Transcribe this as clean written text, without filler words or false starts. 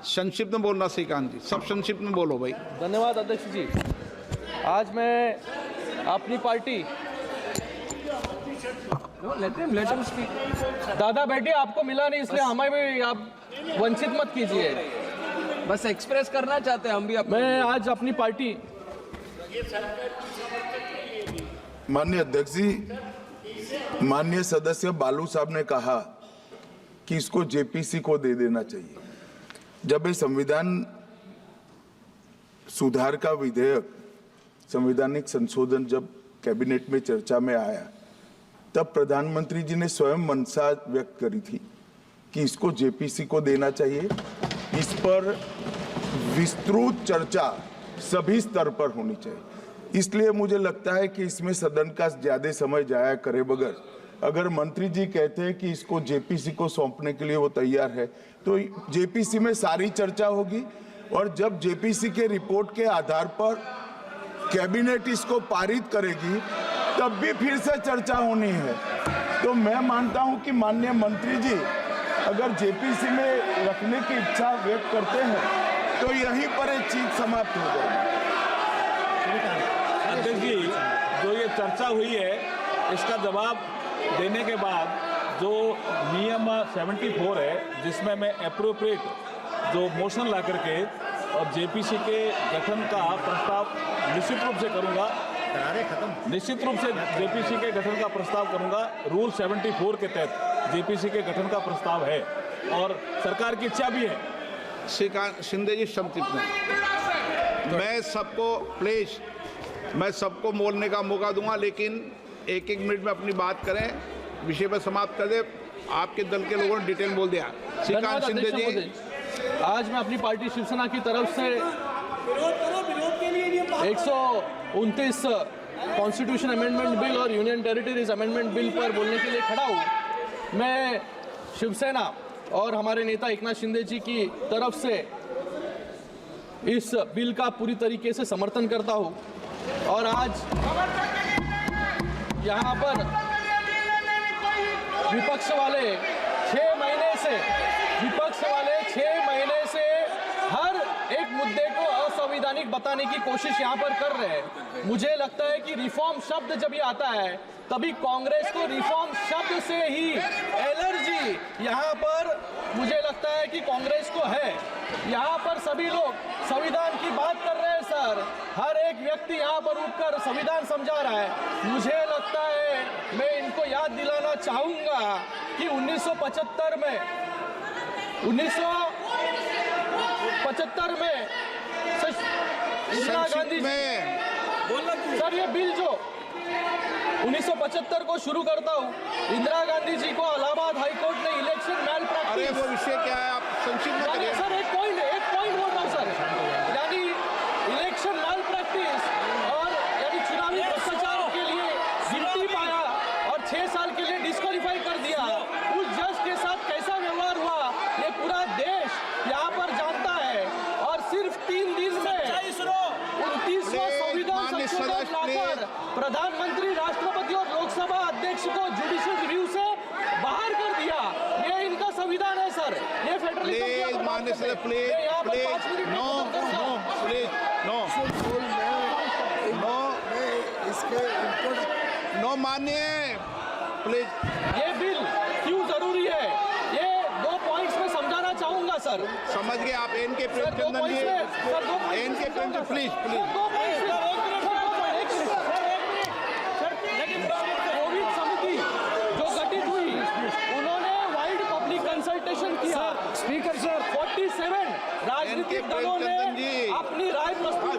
संक्षिप्त में बोलना श्रीकांत जी, सब संक्षिप्त में बोलो भाई। धन्यवाद अध्यक्ष जी। आज मैं अपनी पार्टी दादा बेटी आपको मिला नहीं, इसलिए हमें भी आप वंचित मत कीजिए। बस एक्सप्रेस करना चाहते हैं हम भी। मैं आज अपनी पार्टी माननीय अध्यक्ष जी, माननीय सदस्य बालू साहब ने कहा कि इसको जेपीसी को दे देना चाहिए। जब ये संविधान सुधार का विधेयक, संवैधानिक संशोधन जब कैबिनेट में चर्चा में आया, तब प्रधानमंत्री जी ने स्वयं मंशा व्यक्त करी थी कि इसको जेपीसी को देना चाहिए। इस पर विस्तृत चर्चा सभी स्तर पर होनी चाहिए। इसलिए मुझे लगता है कि इसमें सदन का ज्यादा समय जाया करे बगैर, अगर मंत्री जी कहते हैं कि इसको जेपीसी को सौंपने के लिए वो तैयार है, तो जेपीसी में सारी चर्चा होगी और जब जेपीसी के रिपोर्ट के आधार पर कैबिनेट इसको पारित करेगी तब भी फिर से चर्चा होनी है। तो मैं मानता हूं कि माननीय मंत्री जी अगर जेपीसी में रखने की इच्छा व्यक्त करते हैं तो यहीं पर एक चीज समाप्त हो जाएगी। अध्यक्ष जी, जो ये चर्चा हुई है इसका जवाब देने के बाद जो नियम 74 है, जिसमें मैं एप्रोप्रिएट जो मोशन ला करके और जेपीसी के गठन का प्रस्ताव निश्चित रूप से करूंगा, निश्चित रूप से जेपीसी के गठन का प्रस्ताव करूंगा। रूल 74 के तहत जेपीसी के गठन का प्रस्ताव है और सरकार की इच्छा भी है। श्रीकांत शिंदे जी संक्षिप्त में, मैं सबको बोलने का मौका दूंगा, लेकिन एक एक मिनट में अपनी बात करें, विषय पर समाप्त कर दे। आपके दल के लोगों ने डिटेल बोल दिया। श्रीकांत शिंदे जी, आज मैं अपनी पार्टी शिवसेना की तरफ से 129 कॉन्स्टिट्यूशन अमेंडमेंट बिल और यूनियन टेरिटरीज अमेंडमेंट बिल पर बोलने के लिए खड़ा हूँ। मैं शिवसेना और हमारे नेता एकनाथ शिंदे जी की तरफ से इस बिल का पूरी तरीके से समर्थन करता हूँ और आज यहाँ पर विपक्ष वाले 6 महीने से हर एक मुद्दे को असंवैधानिक बताने की कोशिश यहाँ पर कर रहे हैं। मुझे लगता है कि रिफॉर्म शब्द जब ये आता है तभी कांग्रेस को रिफॉर्म शब्द से ही एलर्जी यहाँ पर मुझे लगता है कि कांग्रेस को है। यहाँ पर सभी लोग संविधान की बात कर रहे हैं सर, हर एक व्यक्ति यहाँ पर उठकर संविधान समझा रहा है। मुझे लगता है, मैं इनको याद दिलाना चाहूंगा कि 1975 में इंदिरा गांधी सर, ये बिल जो 1975 को शुरू करता हूँ, इंदिरा गांधी जी को इलाहाबाद हाईकोर्ट ने इलेक्शन मैल प्रैक्टिस। अरे वो विषय क्या है, आप संक्षिप्त में करिए सर। एक पॉइंट बोल रहा हूँ सर, यानी इलेक्शन मैल प्रैक्टिस और यानी चुनावी भ्रष्टाचार के लिए गिनती पाया और 6 साल के लिए डिस्क्वालीफाई कर दिया। उस जज के साथ कैसा व्यवहार हुआ ये पूरा देश यहाँ पर जानता है और सिर्फ 3 दिन में 29वां संविधान संशोधन लाकर प्रधानमंत्री, राष्ट्रपति और लोकसभा अध्यक्ष को जुडिशियल रिव्यू से बाहर कर दिया। ये इनका संविधान है सर, ये फेडरलिज्म की अगर बात करते हैं। मैं यहाँ पर 5 मिनट में मानिए प्लीज। ये बिल क्यों जरूरी है, ये 2 पॉइंट्स में समझाना चाहूंगा सर। समझ गए आप। N K Premchandan ji, N K Premchand please Covid समिति जो गठित हुई, उन्होंने वाइड पब्लिक कंसल्टेशन किया। स्पीकर सर, 47 राजनीतिक दलों ने अपनी राय प्रस्तुत